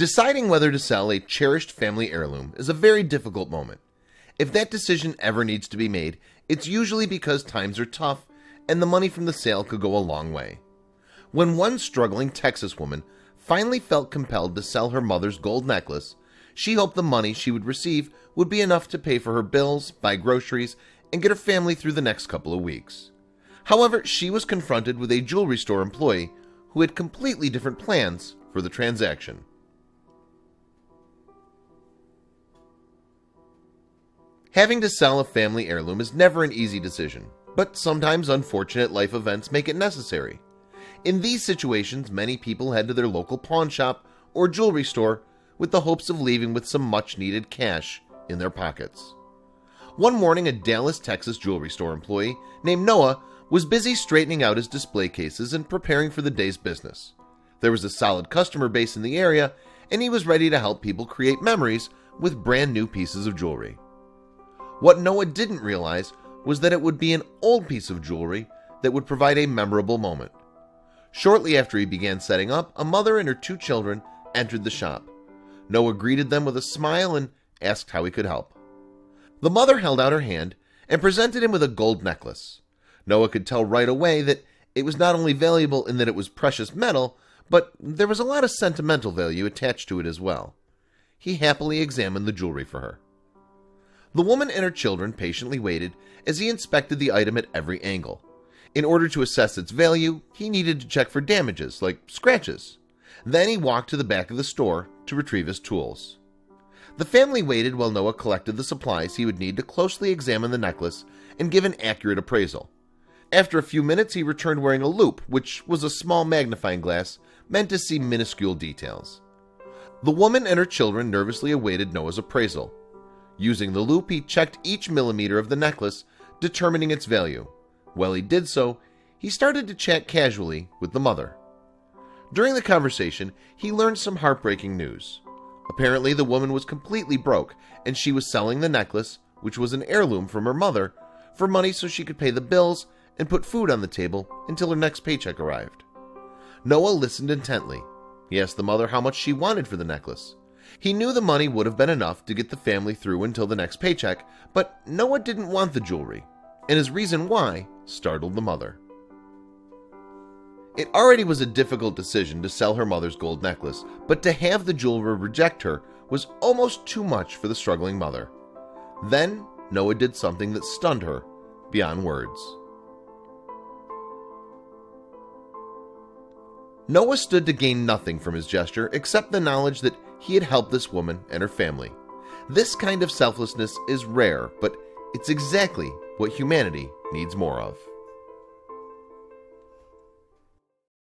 Deciding whether to sell a cherished family heirloom is a very difficult moment. If that decision ever needs to be made, it's usually because times are tough and the money from the sale could go a long way. When one struggling Texas woman finally felt compelled to sell her mother's gold necklace, she hoped the money she would receive would be enough to pay for her bills, buy groceries, and get her family through the next couple of weeks. However, she was confronted with a jewelry store employee who had completely different plans for the transaction. Having to sell a family heirloom is never an easy decision, but sometimes unfortunate life events make it necessary. In these situations, many people head to their local pawn shop or jewelry store with the hopes of leaving with some much-needed cash in their pockets. One morning, a Dallas, Texas jewelry store employee named Noah was busy straightening out his display cases and preparing for the day's business. There was a solid customer base in the area, and he was ready to help people create memories with brand new pieces of jewelry. What Noah didn't realize was that it would be an old piece of jewelry that would provide a memorable moment. Shortly after he began setting up, a mother and her 2 children entered the shop. Noah greeted them with a smile and asked how he could help. The mother held out her hand and presented him with a gold necklace. Noah could tell right away that it was not only valuable in that it was precious metal, but there was a lot of sentimental value attached to it as well. He happily examined the jewelry for her. The woman and her children patiently waited as he inspected the item at every angle. In order to assess its value, he needed to check for damages, like scratches. Then he walked to the back of the store to retrieve his tools. The family waited while Noah collected the supplies he would need to closely examine the necklace and give an accurate appraisal. After a few minutes, he returned wearing a loupe, which was a small magnifying glass meant to see minuscule details. The woman and her children nervously awaited Noah's appraisal. Using the loupe, he checked each millimeter of the necklace, determining its value. While he did so, he started to chat casually with the mother. During the conversation, he learned some heartbreaking news. Apparently, the woman was completely broke, and she was selling the necklace, which was an heirloom from her mother, for money so she could pay the bills and put food on the table until her next paycheck arrived. Noah listened intently. He asked the mother how much she wanted for the necklace. He knew the money would have been enough to get the family through until the next paycheck, but Noah didn't want the jewelry, and his reason why startled the mother. It already was a difficult decision to sell her mother's gold necklace, but to have the jeweler reject her was almost too much for the struggling mother. Then Noah did something that stunned her beyond words. Noah stood to gain nothing from his gesture except the knowledge that he had helped this woman and her family. This kind of selflessness is rare, but it's exactly what humanity needs more of.